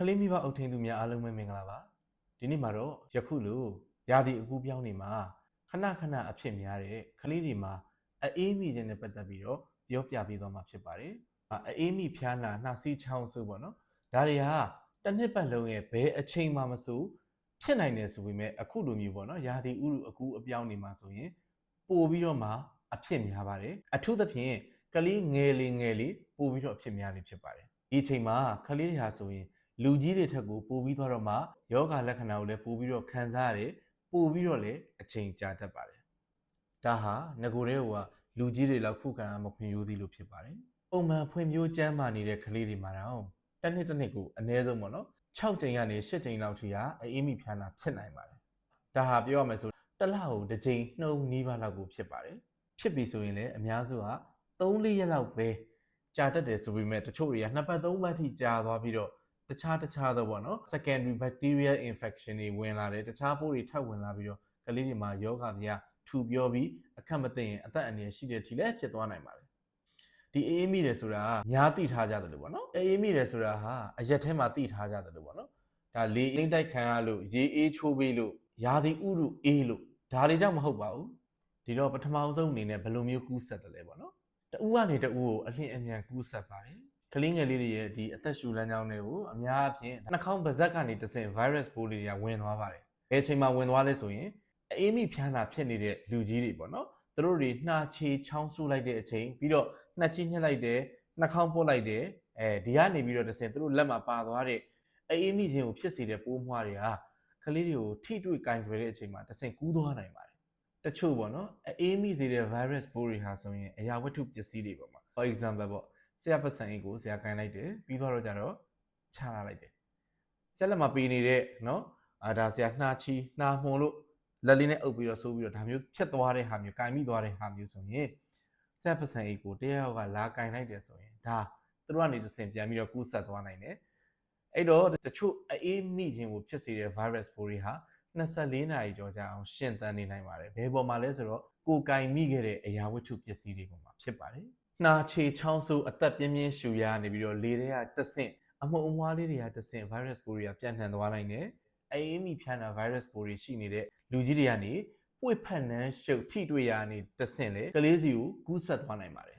ကလေးမိဘအုပ်ထိန်းသူများအားလုံးပဲမင်္ဂလာပါဒီနေ့မှာတော့ယခုလိုရာသီအကူပြောင်းနေမှာခဏခဏအဖြစ်များတဲ့ကလေးတွေမှာအေးမိခြင်းနဲ့ပတ်သက်ပြီးတော့ပြောပြပေးသွားမှာဖြစ်ပါတယ်အေးမိဖျားနာနှာစေးချောင်းဆိုးပေါ့နော်ဒါတွေဟာတစ်နှစ်ပတ်လုံးရဲ့ဘယ်အချိန်မှမဆိုဖြစ်နိုင်တယ်ဆိုပေမဲ့အခုလိုမျိုးပေါ့နော်ရာသီဥတုအကူအပြောင်းနေမှာဆိုရင်ပို့ပြီးတော့မှအဖြစ်များပါတယ်အထူးသဖြင့်ကလေးငယ်လေးပို့ပြီးတော့အဖြစ်များနေဖြစ်ပါတယ်ဒီအချိန်မှာကလေးတွေဟာဆိုရင်လူကြီးတွေထက်ကိုပိုပြီးတော့မှယောဂလက္ခဏာကိုလည်းပိုပြီးတော့ခံစားရတယ်ပိုပြီးတော့လည်းအချိန်ကြာတတ်ပါတယ်ဒါဟာငကိုယ်တည်းကလူကြီးတွေလောက်ခုခံမဖွံ့ဖြိုးသေးလို့ဖြစ်ပါတယ်ပုံမှန်ဖွံ့ဖြိုးကျန်းမာနေတဲ့ကလေးတွေမှာတော့တစ်နှစ်ကိုအနည်းဆုံးပေါ့နော်6ကြိမ်ကနေ8ကြိမ်လောက်ထိဟာအေးမိဖျားနာဖြစ်နိုင်ပါတယ်ဒါဟာပြောရမယ်ဆိုတစ်လကိုတစ်ကြိမ်နှုန်းနီးပါးလောက်ကိုဖြစ်ပါတယ်ဖြစ်ပြီဆိုရင်လည်းအများစုက3-4ရက်လောက်ပဲကြာတတ်တယ်ဆိုပေမဲ့တချို့တွေက2ပတ်3ပတ်ထိကြာသွားပြီးတော့တခြားတော့ပေါ့နော် secondary bacterial infection တွေဝင်လာတယ်တခြားပိုးတွေထပ်ဝင်လာပြီးတော့ကလေးတွေမှာယောဂဗျာထူပြောပြီးအခက်မသိရင်အသက်အန္တရာယ်ရှိတဲ့အထိလည်းဖြစ်သွားနိုင်ပါတယ်ဒီအေးမိတယ်ဆိုတာများသိထားကြတယ်လို့ပေါ့နော်အေးမိတယ်ဆိုတာဟာအရက်ထဲမှာသိထားကြတယ်လို့ပေါ့နော်ဒါလေအိမ်တိုက်ခံရလို့ရေအေးချိုးပေးလို့ရာသီဥတုအေးလို့ဒါတွေကြောင့်မဟုတ်ပါဘူးဒီတော့ပထမဆုံးအနေနဲ့ဘယ်လိုမျိုးကူးစက်တယ်လဲပေါ့နော်တဦးကနေတဦးကိုအလျင်အမြန်ကူးစက်ပါတယ်ကလေးငယ်လေးတွေရဲ့ဒီအသက်ရှူလမ်းကြောင်းတွေကိုအများအပြားနှာခေါင်းပါးစပ်ကနေတဆင့် virus ပိုးတွေကဝင်သွားပါတယ်။ဘယ်အချိန်မှာဝင်သွားလဲဆိုရင်အေးမိဖျားနာဖြစ်နေတဲ့လူကြီးတွေပေါ့နော်။သူတို့တွေနှာချေချောင်းဆူလိုက်တဲ့အချိန်ပြီးတော့နှာချေညှက်လိုက်တယ်နှာခေါင်းပုတ်လိုက်တယ်ဒီကနေပြီးတော့တဆင့်သူတို့လက်မှာပါသွားတဲ့အေးမိခြင်းကိုဖြစ်စေတဲ့ပိုးမွှားတွေကကလေးတွေကိုထိတွေ့ကင်တွယ်တဲ့အချိန်မှာတဆင့်ကူးသွားနိုင်ပါတယ်။တချို့ပေါ့နော်အေးမိစေတဲ့ virus ပိုးတွေဟာဆိုရင်အရာဝတ္ထုပစ္စည်းတွေပေါ့မှာ for example ပေါ့ဆရာပတ်စံအိတ်ကိုဆရာကန်လိုက်တယ်ပြီးတော့ကြတော့ချလာလိုက်တယ်ဆက်လက်မှာပေးနေတဲ့နော်ဒါဆရာနှာချီနှာမှုန်လို့လက်လေးနဲ့အုပ်ပြီးတော့ဆိုးပြီးတော့ဒါမျိုးဖြတ်သွားတဲ့ဟာမျိုးကန်မိသွားတဲ့ဟာမျိုးဆိုရင်ဆရာပတ်စံအိတ်ကိုတရားရောက်ကလာကန်လိုက်တယ်ဆိုရင်ဒါသူတို့ကနေတစ်ဆင့်ပြန်ပြီးတော့ကူးဆက်သွားနိုင်တယ်အဲ့တော့တချို့အေးမိခြင်းကိုဖြစ်စေတဲ့ virus ပိုးတွေဟာ24နာရီကျော်ကြာအောင်ရှင်သန်နေနိုင်ပါတယ်ဘယ်ပေါ်မှာလဲဆိုတော့ကိုယ်ကန်မိခဲ့တဲ့အရာဝတ္ထုပစ္စည်းတွေပေါ်မှာဖြစ်ပါတယ်နှာချေချောင်းဆိုးအသက်ပြင်းပြင်းရှူရနေပြီးတော့လေတွေကတဆင့်အမှုန်အမွှားလေးတွေကတဆင့် virus ပိုးတွေကပြန့်နှံ့သွားနိုင်တယ်အေးမိဖျားနာ virus ပိုးတွေရှိနေတဲ့လူကြီးတွေကနေပွေဖက်နှန်းရှုပ်ထိတွေ့ရနေတဆင့်လေကလေးစီကိုကူးဆက်သွားနိုင်ပါတယ်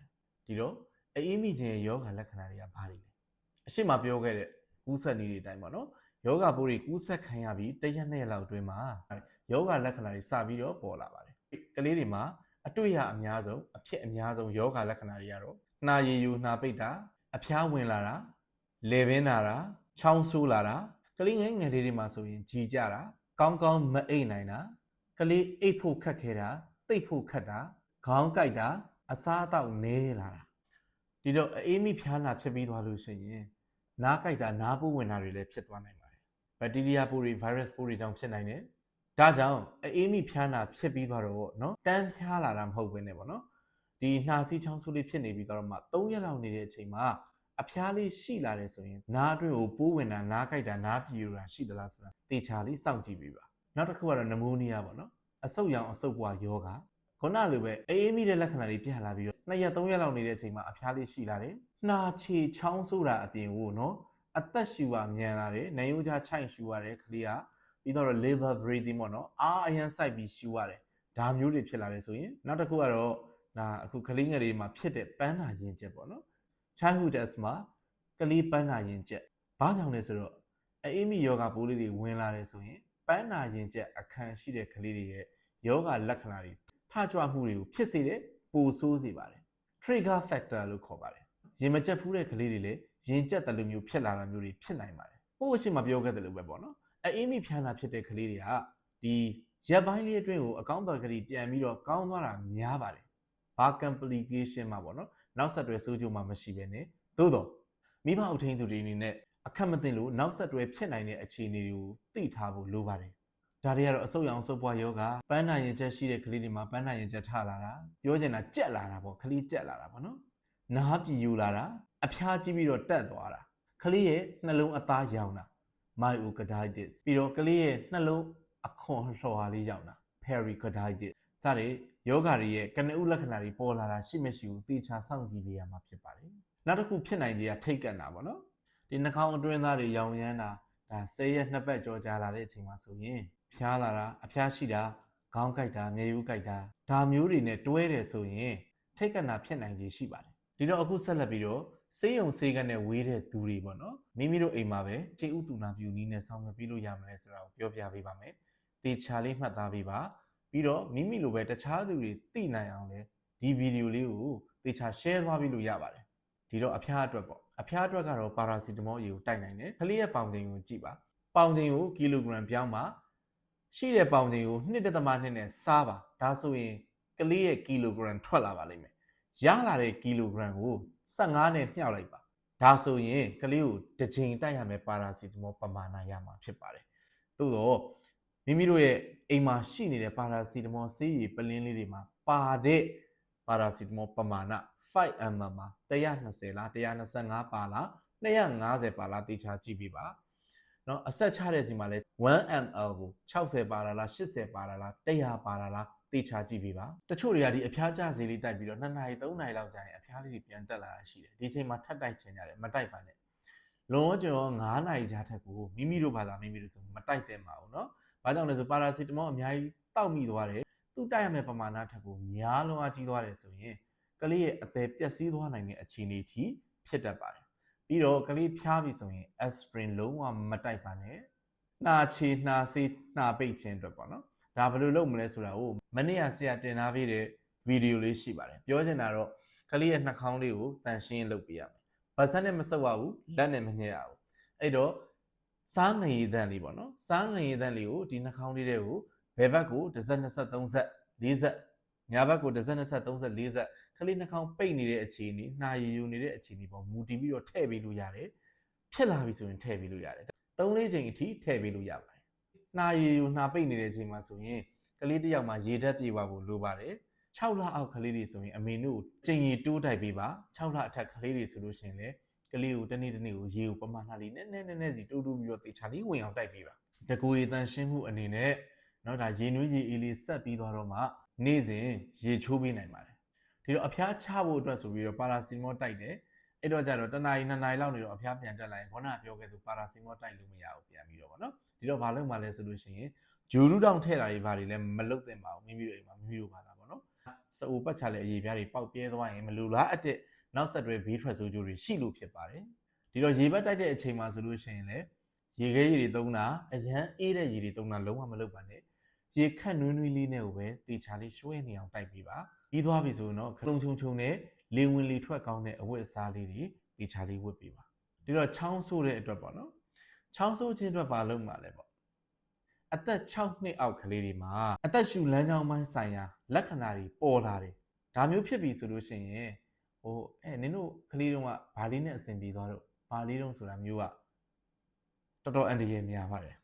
ဒီတော့အေးမိခြင်းရဲ့ယောဂလက္ခဏာတွေကဘာတွေလဲအရှိမပြောခဲ့တဲ့ကူးဆက်နည်းတွေအတိုင်းပေါ့နော်ယောဂပိုးတွေကူးဆက်ခံရပြီးတရက်နှစ်ရက်လောက်အတွင်းမှာယောဂလက္ခဏာတွေစပြီးတော့ပေါ်လာပါတယ်ကလေးတွေမှာအတွေ့ရအများဆုံးအဖြစ်အများဆုံးယောဂလက္ခဏာတွေကတော့နှာရည်ယူနှာပိတ်တာအဖျားဝင်လာတာလေပင်နာတာချောင်းဆိုးလာတာကလေးငယ်ငယ်လေးတွေမှာဆိုရင်ကြီးကြတာကောင်းကောင်းမအိပ်နိုင်တာကလေးအိပ်ဖို့ခက်ခဲတာသိပ်ဖို့ခက်တာခေါင်းကိုက်တာအစားအသောက်နည်းလာတာဒီတော့အေးမိဖျားနာဖြစ်ပြီးသွားလို့ရှိရင်နားကိုက်တာနားပိုးဝင်တာတွေလည်းဖြစ်သွားနိုင်ပါတယ်ဘက်တီးရီးယားပိုးတွေဗိုင်းရပ်စ်ပိုးတွေကြောင့်ဖြစ်နိုင်တယ်ဒါကြောင့်အေးမိဖျားနာဖြစ်ပြီးသွားတော့เนาะတန်းဖျားလာတာမဟုတ်ဘဲနဲ့ပေါ့နော်ဒီနှာစီးချောင်းဆိုးလေးဖြစ်နေပြီးတော့မှ3ရက်လောက်နေတဲ့အချိန်မှာအဖျားလေးရှိလာတယ်ဆိုရင်နားအတွင်းကိုပိုးဝင်တာနားကိုက်တာနားပြူတာရှိသလားဆိုတာသေချာလေးစောင့်ကြည့်ပေးပါနောက်တစ်ခုကတော့နမိုးနီးယားပေါ့နော်အဆုတ်ရောင်အဆုတ်ပွားယောဂခုနလိုပဲအေးမိတဲ့လက္ခဏာတွေပြလာပြီးတော့2ရက်3ရက်လောက်နေတဲ့အချိန်မှာအဖျားလေးရှိလာတယ်နှာချေချောင်းဆိုးတာအပြင်ကိုเนาะအသက်ရှူတာမြန်လာတယ်နှာရိုးကြားချိုင်ရှူရတယ်ကလေးကပြီးတော့ liver breathing ပေါ့နော်အားအရင်စိုက်ပြီးရှူရတယ်ဒါမျိုးတွေဖြစ်လာတယ်ဆိုရင်နောက်တစ်ခုကတော့ဒါအခုကလေးငယ်တွေမှာဖြစ်တဲ့ပန်းနာရင်ကျက်ပေါ့နော် childhood asthma ကလေးပန်းနာရင်ကျက်ဘာကြောင့်လဲဆိုတော့အေးမိယောဂပိုးလေးတွေဝင်လာတယ်ဆိုရင်ပန်းနာရင်ကျက်အခန်းရှိတဲ့ကလေးတွေရဲ့ယောဂလက္ခဏာတွေထကြွမှုတွေကိုဖြစ်စေတဲ့ပိုဆိုးစေပါတယ် trigger factor လို့ခေါ်ပါတယ်ရင်မကျက်ဖူးတဲ့ကလေးတွေလည်းရင်ကျက်တယ်လို့မျိုးဖြစ်လာတာမျိုးတွေဖြစ်နိုင်ပါတယ်ဟိုအရှိမပြောခဲ့တယ်လို့ပဲပေါ့နော်အေးမိဖျားနာဖြစ်တဲ့ကလေးတွေကဒီရက်ပိုင်းလေးအတွင်းကိုအကောင့်ဘက်ကလေးပြန်ပြီးတော့ကောင်းသွားတာများပါတယ်ဘာ complication မှာပေါ့နော်နောက်ဆက်တွဲဆိုးကျိုးမှမရှိဘဲနဲ့သို့တော့မိဘအုပ်ထိန်းသူတွေအနေနဲ့အခက်မသိလို့နောက်ဆက်တွဲဖြစ်နိုင်တဲ့အခြေအနေတွေကိုသိထားဖို့လိုပါတယ်ဒါတွေကတော့အဆုတ်ရောင်အဆုတ်ပွားယောဂပန်းနာရင်ကျက်ရှိတဲ့ကလေးတွေမှာပန်းနာရင်ကျက်ထလာတာပြောချင်တာကြက်လာတာပေါ့ကလေးကြက်လာတာပေါ့နော်နားပြည်ယူလာတာအဖျားကြီးပြီးတော့တက်သွားတာကလေးရဲ့နှလုံးအသားရောင်တာ myocarditis ပြီးတော့ကလေးရဲ့နှလုံးအခွန်လှော်ဟာလေးရောင်တာ pericarditis စတဲ့ယောဂတွေရဲ့ကနဦးလက္ခဏာတွေပေါ်လာတာရှိမရှိကိုသေချာစောင့်ကြည့်ပေးရမှာဖြစ်ပါတယ်နောက်တစ်ခုဖြစ်နိုင်ခြေကထိတ်ကပ်တာပေါ့နော် ဒီနှာခေါင်းအတွင်းသားတွေရောင်ရမ်းတာဒါ10ရက်2ပတ်ကြောကြာလာတဲ့အချိန်မှာဆိုရင်ဖျားလာတာအဖျားရှိတာခေါင်းကိုက်တာမျက်ရည်ကိုက်တာဒါမျိုးတွေနဲ့တွဲတယ်ဆိုရင်ထိတ်ကနာဖြစ်နိုင်ခြေရှိပါတယ်ဒီတော့အခုဆက်လက်ပြီးတော့ဆေးရုံဆေးကန်းနဲ့ဝေးတဲ့သူတွေပေါ့နော်မိမိတို့အိမ်မှာပဲခြေဥတူနာပြူနည်းနဲ့ဆောင်ရွက်ပြီးလို့ရမလဲဆိုတာကိုပြောပြပေးပါမယ်တေချာလေးမှတ်သားပေးပါပြီးတော့မိမိလိုပဲတခြားသူတွေသိနိုင်အောင်လဲဒီဗီဒီယိုလေးကိုတေချာ share သွားပြီးလို့ရပါတယ်ဒီတော့အဖျားအတွက်ပေါ့အဖျားအတွက်ကတော့ပါရာစီတမောအီကိုတိုက်နိုင်တယ်ကလေးရဲ့ပေါင်ချိန်ကိုကြည့်ပါပေါင်ချိန်ကိုကီလိုဂရမ်ပြောင်းပါရှိတဲ့ပေါင်ချိန်ကို 2.2 နဲ့စားပါဒါဆိုရင်ကလေးရဲ့ကီလိုဂရမ်ထွက်လာပါလိမ့်မယ်ရလာတဲ့ကီလိုဂရမ်ကို15နဲ့မြှောက်လိုက်ပါဒါဆိုရင်ကလေးကိုတစ်ချိန်တိုက်ရမယ်ပါရာစီတမောပမာဏရမှာဖြစ်ပါတယ်သို့တော့မိမိတို့ရဲ့အိမ်မှာရှိနေတဲ့ပါရာစီတမောဆေးရည်ပလင်းလေးတွေမှာပါတဲ့ပါရာစီတမောပမာဏ 5ml မှာ120လား125ပါလား250ပါလားတေချာကြည့်ပေးပါเนาะအဆက်ချတဲ့စီမှာလဲ 1ml ကို60ပါလား80ပါလား100ပါလားတေချာကြည့်ပေးပါတချို့တွေကဒီအဖျားကျဆေးလေးတိုက်ပြီးတော့2နာရီ3နာရီလောက်ကြာရင်အဖျားလေးတွေပြန်တက်လာတာရှိတယ်ဒီချိန်မှာထပ်တိုက်ချင်ကြတယ်မတိုက်ပါနဲ့လုံးဝကျော်9နာရီကြာထက်ကိုမိမိတို့ဘာသာမိမိတို့ဆိုမတိုက်သင့်ပါဘူးเนาะဘာကြောင့်လဲဆိုပါရာစီတမောအများကြီးတောက်မိသွားတယ်သူ့တိုက်ရမယ့်ပမာဏထက်ကိုများလုံးအားကြီးသွားတယ်ဆိုရင်ကလေးရဲ့အသက်ပျက်စီးသွားနိုင်တဲ့အခြေအနေထိဖြစ်တတ်ပါတယ်ပြီးတော့ကလေးဖျားပြီဆိုရင် aspirin လုံးဝမတိုက်ပါနဲ့နှာချေနှာဆေးနှာပိတ်ခြင်းအတွက်ပေါ့နော်ဒါဘယ်လိုလုပ်မလဲဆိုတာကိုမနေ့ကဆရာတင်ထားပေးတဲ့ဗီဒီယိုလေးရှိပါတယ်ပြောချင်တာတော့ကလေးရဲ့နှာခေါင်းလေးကိုတန်ရှင်းလုပ်ပေးရမယ်ပါးစပ်နဲ့မဆုပ်ရဘူးလက်နဲ့မညှက်ရဘူးအဲ့တော့စားငရေသန့်လေးပေါ့နော်စားငရေသန့်လေးကိုဒီနှာခေါင်းလေးတွေကိုဘယ်ဘက်ကိုတစ်စက်နှစ်ဆက်သုံးဆက်လေးဆက်ညာဘက်ကိုတစ်စက်နှစ်ဆက်သုံးဆက်လေးဆက်ကလေးနှာခေါင်းပိတ်နေတဲ့အခြေအနေနှာရည်ယူနေတဲ့အခြေအနေပေါ်မူတည်ပြီးတော့ထည့်ပေးလို့ရတယ်ဖြစ်လာပြီဆိုရင်ထည့်ပေးလို့ရတယ်3-4ချိန်အထိထည့်ပေးလို့ရပါတယ်နှာရည်ယူနှာပိတ်နေတဲ့အချိန်မှာဆိုရင်ကလေးတစ်ယောက်မှာရေဓာတ်ပြေပါဖို့လိုပါတယ်6လအောက်ကလေးတွေဆိုရင်အမေတို့ချိန်ရီတိုးတိုက်ပေးပါ6လအထက်ကလေးတွေဆိုလို့ရှိရင်လည်းကလေးကိုတနေ့ကိုရေကိုပမာဏလေးနည်းနည်းစီတိုးပြီးတော့တေချာလေးဝင်အောင်တိုက်ပေးပါတကူရေတန်ရှင်းမှုအနေနဲ့နော်ဒါရေနွေးရေအေးလေးဆက်ပြီးသွားတော့မှနေ့စဉ်ရေချိုးပေးနိုင်ပါတယ်ဒီတော့အဖျားချဖို့အတွက်ဆိုပြီးတော့ပါရာစီမောတိုက်တယ်အဲ့တော့ကြတော့တနာရီ2နာရီလောက်နေတော့အဖျားပြန်တက်လာရင်ခေါင်းကပြောခဲ့သူပါရာစီမောတိုက်လို့မရဘူးပြန်ပြီးတော့ဗောနော်ဒီတော့ဘာလုပ်မှလဲဆိုလို့ရှိရင်ဂျူရူတောင်ထည့်တာတွေဘာတွေလဲမလုပ်သင့်ပါဘူးမိမိတို့အိမ်မှာမိမိတို့ဘာသာဗောနော်စအိုပတ်ချလဲအရေးပြားတွေပေါက်ပြဲသွားရင်မလူလားအတက်နောက်ဆက်တွဲဘေးထွက်ဆိုးကျိုးတွေရှိလို့ဖြစ်ပါတယ်ဒီတော့ရေဘက်တိုက်တဲ့အချိန်မှာဆိုလို့ရှိရင်လည်းရေခဲရည်တွေသုံးတာအရန်အေးတဲ့ရည်တွေသုံးတာလုံးဝမလုပ်ပါနဲ့ရေခန့်နွေးနွေးလေးနဲ့ကိုပဲတေချာလေးရွှဲနေအောင်တိုက်ပေးပါပြီးသွားပြီဆိုရင်တော့ခလုံးချုံနဲ့လေဝင်လေထွက်ကောင်းတဲ့အဝတ်အစားလေးတွေတေချာလေးဝတ်ပေးပါဒီတော့ချောင်းဆိုးတဲ့အတွက်ပေါ့နော်ချောင်းဆိုးခြင်းအတွက်ဘာလုပ်မှာလဲပေါ့အသက်6နှစ်အောက်ကလေးတွေမှာအသက်ရှူလမ်းကြောင်းပိုင်းဆိုင်ရာလက္ခဏာတွေပေါ်လာတယ်ဒါမျိုးဖြစ်ပြီဆိုလို့ရှိရင်နင်တို့ကလေးတုန်းကဘာလေးနဲ့အဆင်ပြေသွားတော့ဘာလေးတုန်းဆိုတာမျိုးကတော်တော်အန္တရာယ်များပါတယ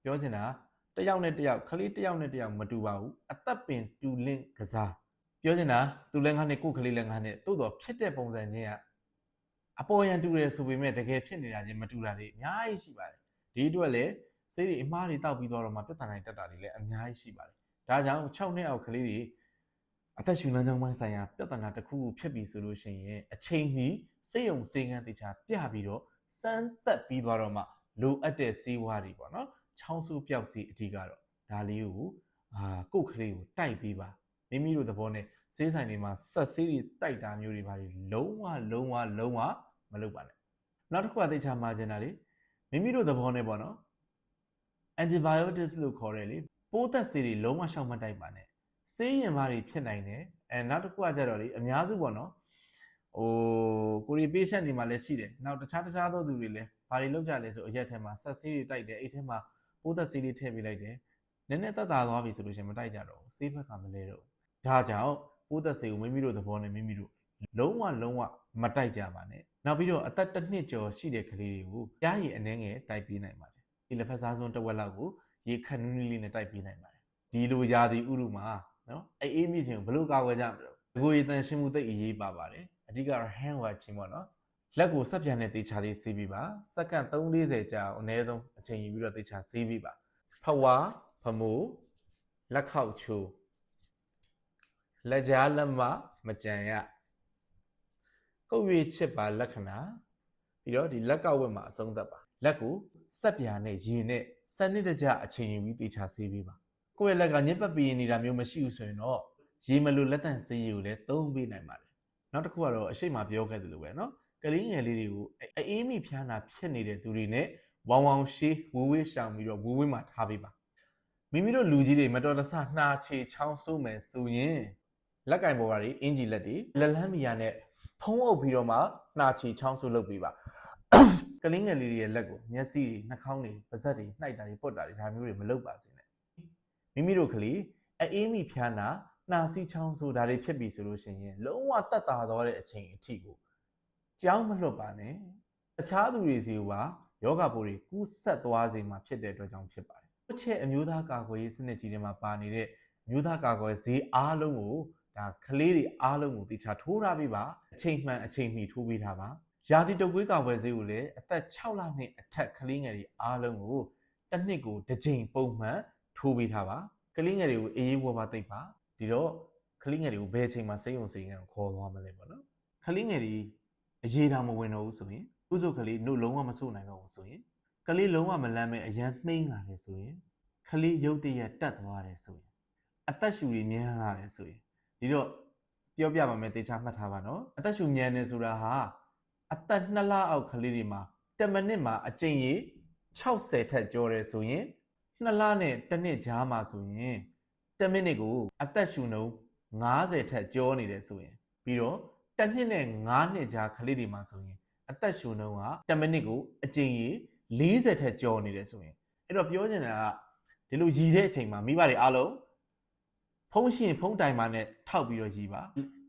်ပြောချင်တာတယောက်နဲ့တယောက်ကလေးတယောက်နဲ့တယောက်မတူပါဘူးအသက်ပင်တူလင့်ကစားပြောချင်တာသူလည်းငါနဲ့ကိုယ်ကလေးလည်းငါနဲ့တိုးတော့ဖြစ်တဲ့ပုံစံချင်းကအပေါ်ယံတူတယ်ဆိုပေမဲ့တကယ်ဖြစ်နေတာချင်းမတူတာတွေအများကြီးရှိပါတယ်ဒီအတွက်လည်းစိတ်တွေအမှားတွေတောက်ပြီးတော့မှပြဿနာတွေတက်တာတွေလည်းအများကြီးရှိပါတယ်ဒါကြောင့်6နှစ်အောက်ကလေးတွေအသက်ရှူလမ်းကြောင်းပိုင်းဆိုင်ရာပြဿနာတစ်ခုခုဖြစ်ပြီဆိုလို့ရှိရင်အချိန်မီစိတ်ယုံစိတ်ငန်းတေချာပြပြီးတော့စမ်းသက်ပြီးတော့မှလိုအပ်တဲ့ဆေးဝါးတွေပေါ့နော်ချောင်းဆိုးပြောက်စီအဓိကတော့ဒါလေးကိုကိုယ့်ကလေးကိုတိုက်ပေးပါမိမိတို့သဘောနဲ့ဆေးဆိုင်တွေမှာဆက်ဆေးတွေတိုက်တာမျိုးတွေပါလုံးဝမလုပ်ပါနဲ့နောက်တစ်ခုကသိချာမှာကျင်တာလေမိမိတို့သဘောနဲ့ပေါ့နော် antibiotics လို့ခေါ်တယ်လေပိုးသက်ဆေးတွေလုံးဝရှောင်မတိုက်ပါနဲ့ဆေးရင်ပါတွေဖြစ်နိုင်တယ်နောက်တစ်ခုကကြတော့လေအများစုပေါ့နော်ကိုရီ patient တွေမှာလည်းရှိတယ်နောက်တခြားသောသူတွေလည်းဘာတွေလုပ်ကြလဲဆိုအရက်ထဲမှာဆက်ဆေးတွေတိုက်တယ်အဲ့ထဲမှာပိုးသက်ဆေးလေးထည့်ပေးလိုက်တယ်နည်းနည်းသက်သာသွားပြီဆိုလို့ရှိရင်မတိုက်ကြတော့ဘူးဆေးဘက်ကမလဲတော့ဒါကြောင့်ပိုးသက်ဆေးကိုမိမိတို့သဘောနဲ့မိမိတို့လုံးဝမတိုက်ကြပါနဲ့နောက်ပြီးတော့အသက်တစ်နှစ်ကျော်ရှိတဲ့ကလေးတွေကိုကြားရည်အနှဲငယ်တိုက်ပေးနိုင်ပါတယ်ဒီလက်ဖက်စားစွန်းတစ်ဝက်လောက်ကိုရေခန့်နွေးနွေးလေးနဲ့တိုက်ပေးနိုင်ပါတယ်ဒီလိုရာသီဥတုမှာနော်အေးမြင့်ခြင်းကိုဘယ်လိုကာကွယ်ကြမလဲကိုယ်ရည်တန်ရှင်းမှုသိအရေးပါပါတယ်အဓိကတော့ hand washing ပေါ့နော်လက်ကိုဆက်ပြန်တဲ့တေချာလေးဆေးပြီးပါစက္ကန့်3-40ကြာအောင်အနည်းဆုံးအချိန်ယူပြီးတော့တေချာဆေးပြီးပါဖဝါဖမိုးလက်ခောက်ချိုးလက်ကြားလက်မမကြံရကုတ်ရွေးချစ်ပါလက္ခဏာ ပြီးတော့ဒီလက်ကောက်ဝက်မှာအဆုံးသတ်ပါလက်ကိုစက်ပြာနဲ့ရေနဲ့စနစ်တကျအချိန်ယူပြီးတေချာဆေးပေးပါကိုယ့်ရဲ့လက်ကညစ်ပတ်ပြီးနေတာမျိုးမရှိဘူးဆိုရင်တော့ရေမလိုလက်တန့်ဆေးရည်ကိုလည်းသုံးပေးနိုင်ပါတယ်နောက်တစ်ခုကတော့အရှိမပြောခဲ့တယ်လို့ပဲเนาะကလေးငယ်လေးတွေကိုအေးမိဖျားနာဖြစ်နေတဲ့သူတွေနဲ့ဝောင်ရှေးဝေးဝေးရှောင်ပြီးတော့ဝေးဝေးမှာထားပေးပါမိမိတို့လူကြီးတွေမတော်တဆနှာချေချောင်းဆိုးမယ်ဆိုရင်လက်ကင်ပေါ်ကနေအင်ဂျီလက်တွေလက်လန်းမီယာနဲ့ဖုံးအုပ်ပြီးတော့မှနှာချေချောင်းဆိုးလုပ်ပေးပါကလေးငယ်လေးတွေရဲ့လက်ကိုမျက်စိတွေနှာခေါင်းတွေပါးစပ်တွေနှိုက်တာတွေပုတ်တာတွေဒါမျိုးတွေမလုပ်ပါစေနဲ့မိမိတို့ကလေးအေးမိဖျားနာနှာစီးချောင်းဆိုးဒါတွေဖြစ်ပြီဆိုလို့ရှိရင်လုံးဝတက်တာသွားတဲ့အချိန်အထိကိုကြောင်းမလွတ်ပါနဲ့တခြားသူတွေစီကယောဂပိုးတွေကူးဆက်သွားစေမှာဖြစ်တဲ့အတွက်ကြောင့်ဖြစ်ပါတယ်။တစ်ချက်အမျိုးသားကာကွယ်ရေးစနစ်ကြီးတွေမှာပါနေတဲ့အမျိုးသားကာကွယ်ဈေးအားလုံးကိုဒါကလေးတွေအားလုံးကိုတေချာထိုးထားပေးပါအချိန်မှန်အချိန်မီထိုးပေးထားပါ။ရာသီတုပ်ကွေးကာကွယ်ဈေးကိုလည်းအသက်6လနှစ်အထက်ကလေးငယ်တွေအားလုံးကိုတစ်နှစ်ကိုတစ်ကြိမ်ပုံမှန်ထိုးပေးထားပါ။ကလေးငယ်တွေကိုအေးအေးဝါးဝါသိပ်ပါဒီတော့ကလေးငယ်တွေကိုဘယ်အချိန်မှာစိတ်ယုံစိတ်ကံခေါ်သွားမလဲပေါ့နော်။ကလေးငယ်တွေအရေးတောင်မဝင်တော့ဘူးဆိုရင်ဥစုကလေးနှုတ်လုံးဝမစိုးနိုင်တော့ဘူးဆိုရင်ကလေးလုံးဝမလန်းမဲ့အရန်နှိမ့်လာတယ်ဆိုရင်ကလေးရုပ်တရက်တက်သွားတယ်ဆိုရင်အသက်ရှူတွေမြန်လာတယ်ဆိုရင်ဒီတော့ပြောပြပါမယ်တေချာမှတ်ထားပါနော်အသက်ရှူမြန်နေဆိုတာဟာအသက်2လအောက်ကလေးတွေမှာ10မိနစ်မှာအကြိမ်ရေ60ထက်ကျော်တယ်ဆိုရင်2လနဲ့1နှစ်ကြားမှာဆိုရင်10မိနစ်ကိုအသက်ရှူနှုန်း50ထက်ကျော်နေတယ်ဆိုရင်ပြီးတော့1နှစ်နဲ့9နှစ်ကြားကလေးတွေမှာဆိုရင်အသက်ရှူနှုန်းက10မိနစ်ကိုအကြိမ်ရေ40ထက်ကျော်နေတယ်ဆိုရင်အဲ့တော့ပြောချင်တာကဒီလိုရည်တဲ့အချိန်မှာမိဘတွေအားလုံးဖုံးရှင်ဖုံးတိုင်မှာနဲ့ထောက်ပြီးတော့ရည်ပါ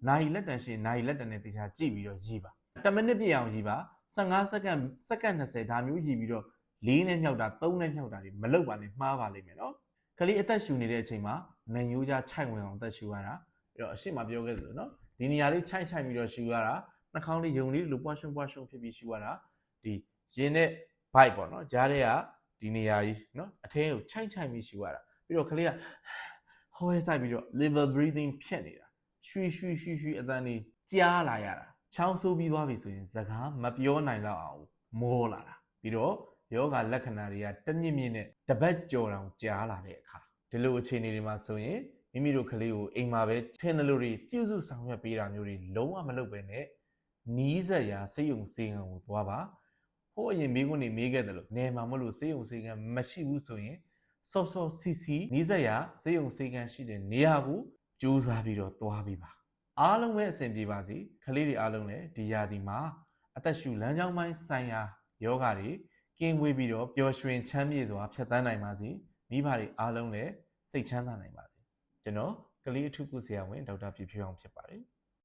နိုင်လက်တန်ရှင်နိုင်လက်တန်နဲ့တေချာကြည့်ပြီးတော့ရည်ပါ10မိနစ်ပြည့်အောင်ရည်ပါ15စက္ကန့်20ဒါမျိုးရည်ပြီးတော့4နဲ့မြောက်တာ3နဲ့မြောက်တာတွေမလုပ်ပါနဲ့မှားပါလိမ့်မယ်နော်ကလေးအသက်ရှူနေတဲ့အချိန်မှာနံရိုးကြားခြိုက်ဝင်အောင်အသက်ရှူရတာအဲ့တော့အရှိမပြောခဲ့သလိုနော်ဒီနေရာလေးခြိုက်ပြီးတော့ရှူရတာနှာခေါင်းလေးယုံလေးလိုပွားရှုံဖြစ်ပြီးရှူရတာဒီရင်နဲ့ bite ပေါ့နော်ကြားထဲကဒီနေရာကြီးနော်အထဲကိုခြိုက်ပြီးရှူရတာပြီးတော့ကလေးကဟောရဲဆိုင်ပြီးတော့ liver breathing ဖြစ်နေတာရွှီအတန်းလေးကြားလာရတာချောင်းဆိုးပြီးသွားပြီဆိုရင်စကားမပြောနိုင်တော့အောင်မောလာတာပြီးတော့ယောဂလက္ခဏာတွေကတမြင့်နဲ့တပတ်ကြော်တောင်ကြားလာတဲ့အခါဒီလိုအခြေအနေတွေမှာဆိုရင်မိမိတို့ကလေးကိုအိမ်မှာပဲထင်းတယ်လို့တွေပြုစုဆောင်ရွက်ပေးတာမျိုးတွေလုံးဝမလုပ်ပဲနဲ့နီးစက်ရာစိတ်ယုံစေကံကိုသွားပါဟိုအရင်မိခွန်းနေမေးခဲ့တယ်လို့နေမှာမလို့စိတ်ယုံစေကံမရှိဘူးဆိုရင်စောစီနီးစက်ရာစိတ်ယုံစေကံရှိတဲ့နေရာကိုကြိုးစားပြီးတော့သွားပြီးပါအားလုံးပဲအဆင်ပြေပါစေကလေးတွေအားလုံးလည်းဒီရာသီမှာအသက်ရှူလမ်းကြောင်းပိုင်းဆိုင်ရာယောဂတွေကင်းဝေးပြီးတော့ပျော်ရွှင်ချမ်းမြေ့စွာဖြတ်သန်းနိုင်ပါစေမိဘတွေအားလုံးလည်းစိတ်ချမ်းသာနိုင်ပါစေကျွန်တော်ကလေးအထုကုဆရာဝန်ဒေါက်တာပြည့်ဖြူအောင်ဖြစ်ပါတယ်